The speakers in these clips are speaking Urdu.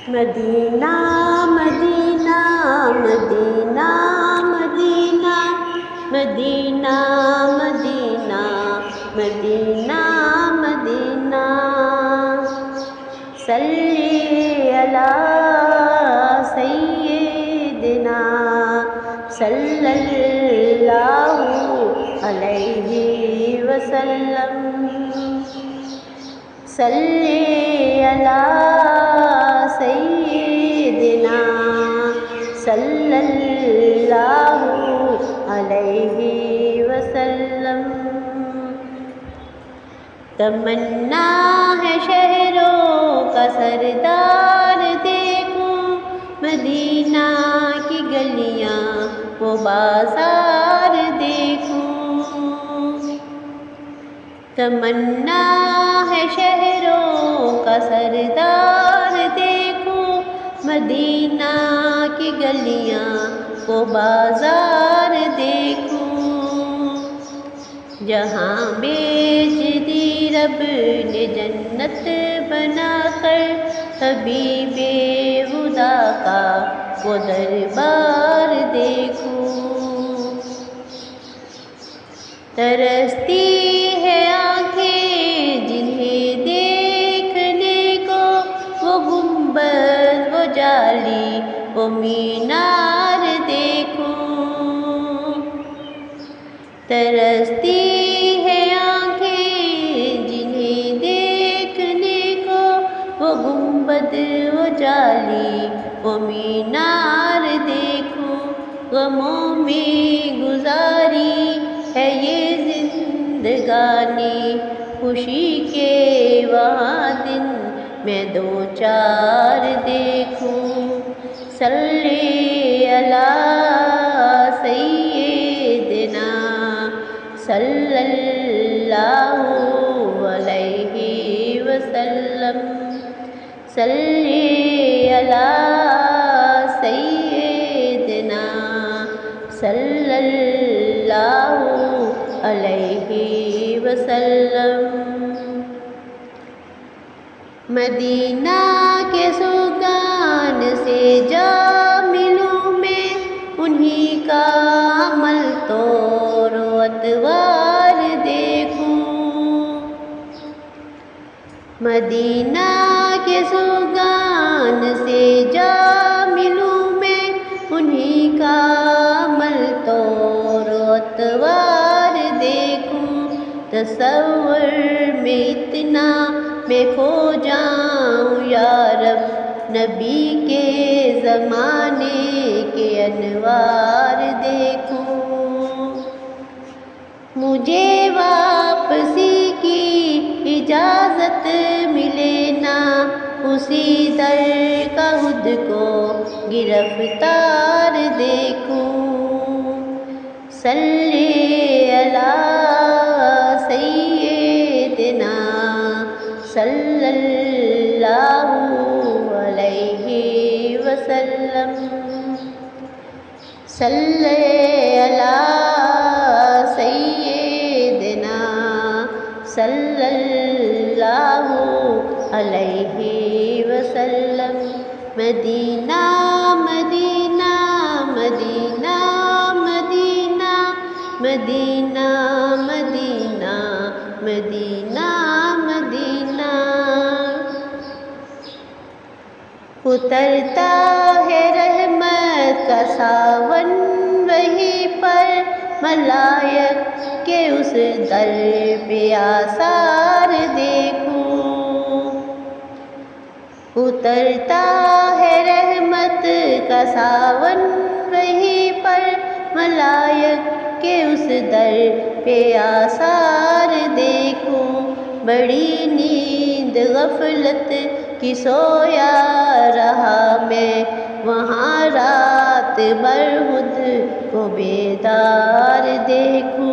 مدینہ مدینہ مدینہ مدینہ مدینہ مدینہ مدینہ مدینہ صلی علی سیدنا صلی اللہ علیہ وسلم صلی علی سیدنا صلی اللہ علیہ وسلم تمنا ہے شہروں کا سردار دیکھوں مدینہ کی گلیاں وہ بازار دیکھوں تمنا ہے شہروں کا سردار دیکھوں مدینہ کی گلیاں وہ بازار دیکھوں جہاں بیچ دی رب نے جنت بنا کر حبیب خدا کا وہ دربار دیکھوں ترستی ہے آنکھیں جنہیں دیکھنے کو وہ گنبد وہ جالی وہ مینار دیکھوں ترستی ہے آنکھیں جنہیں دیکھنے کو وہ گنبد وہ جالی وہ مینار دیکھوں غموں میں گزاری ہے یہ زندگانی خوشی کے وہاں دن میں دو چار دیکھوں صلی علی سیدنا صلی اللہ علیہ وسلم صلی علی سیدنا صلی اللہ علیہ وسلم مدینہ کے سوگان سے جا ملوں میں انہی کا عمل طور و اتوار دیکھوں مدینہ کے سوگان سے جا ملوں میں انہی کا عمل طور و اتوار دیکھوں تصور میں اتنا میں کھو جاؤں یا رب نبی کے زمانے کے انوار دیکھوں مجھے واپسی کی اجازت ملے نا اسی در کا خود کو گرفتار دیکھوں صلی علی سیدنا صلی اللہ علیہ وسلم صلی علی سیدنا صلی اللہ علیہ وسلم مدینہ مدینہ مدینہ مدینہ مدینہ مدینہ مدینہ مدینہ اترتا ہے رحمت کا ساون وہیں پر ملائک کے اس در پہ آثار دیکھوں اترتا ہے رحمت کا ساون وہیں پر ملائک کے اس در پہ آثار دیکھوں بڑی نیند غفلت کی سویا رہا میں وہاں رات بھر خود کو بیدار دیکھوں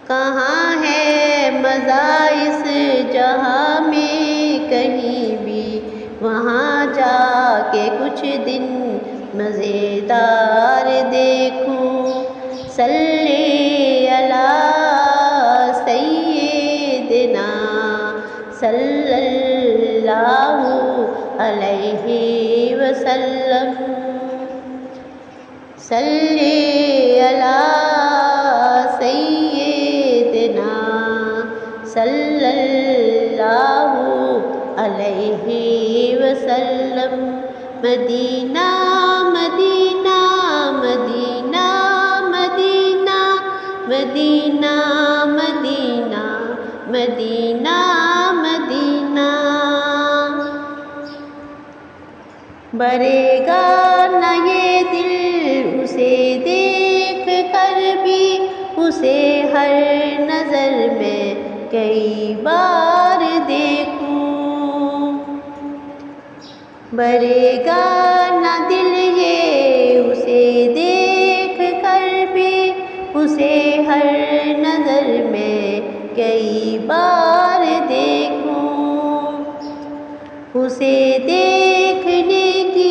کہاں ہے مزہ اس جہاں میں کہیں بھی وہاں جا کے کچھ دن مزیدار دیکھوں صلی علی سیدنا صلی اللہ علیہ وسلم صلی علی سیدنا صلی اللہ علیہ وسلم مدینہ مدینہ مدینہ مدینہ مدینہ مدینہ مدینہ مدینہ برے گا نہ یہ دل اسے دیکھ کر بھی اسے ہر نظر میں کئی بار دیکھوں برے گا نہ دل یہ اسے دیکھ کر بھی اسے ہر نظر میں کئی بار دیکھوں اسے دیکھنے کی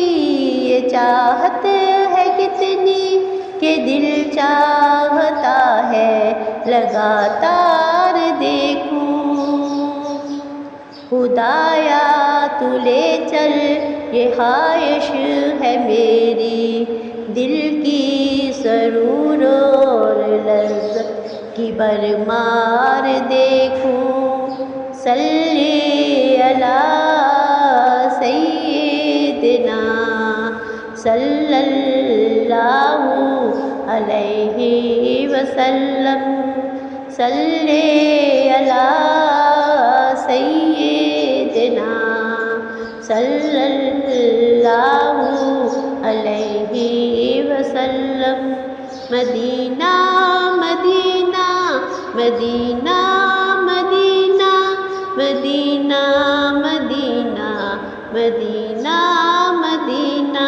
یہ چاہت ہے کتنی کہ دل چاہتا ہے لگاتار دیکھوں خدایا تو لے چل یہ خواہش ہے میری دل کی سرور اور لذت کی بھرمار دیکھوں صلی علی سیدنا صلی اللہ علیہ وسلم صلی علی سیدنا صلی اللہ علیہ وسلم مدینہ مدینہ مدینہ مدینہ مدینہ مدینہ مدینہ مدینہ